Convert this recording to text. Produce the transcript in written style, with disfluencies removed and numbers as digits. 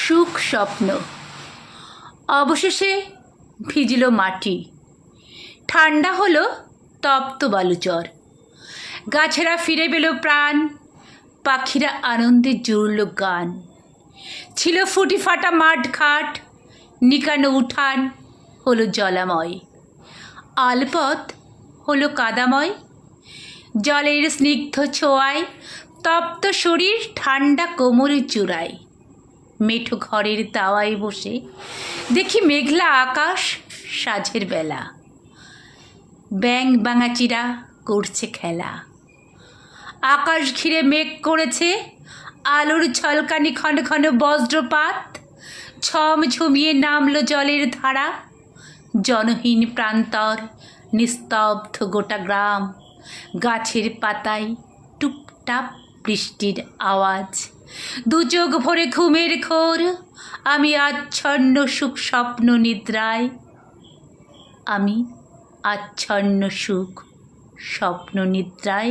সুখ স্বপ্ন। অবশেষে ভিজল মাটি, ঠান্ডা হলো তপ্ত বালুচর। গাছেরা ফিরে পেল প্রাণ, পাখিরা আনন্দে জুড়ল গান। ছিল ফুটি ফাটা মাঠঘাট, নিকানো উঠান হলো জলাময়। আলপথ হলো কাদাময়, জলের স্নিগ্ধ ছোঁয়ায় তপ্ত শরীর ঠান্ডা কোমরের চূড়ায়। মেঠো ঘরের দাওয়ায় বসে দেখি মেঘলা আকাশ সাঁঝের বেলা। ব্যাঙ বাঙাচিরা করছে খেলা, আকাশ ঘিরে মেঘ করেছে আলোর ঝলকানি, ক্ষণ ক্ষণ বজ্রপাত। ঝমিয়ে নামলো জলের ধারা, জনহীন প্রান্তর নিস্তব্ধ গোটা গ্রাম। গাছের পাতায় টুপটাপ বৃষ্টির আওয়াজ, দু চোখ ভরে ঘুমের ঘোর। আমি আচ্ছন্ন সুখ স্বপ্ন নিদ্রায়, আমি আচ্ছন্ন সুখ স্বপ্ন নিদ্রায়।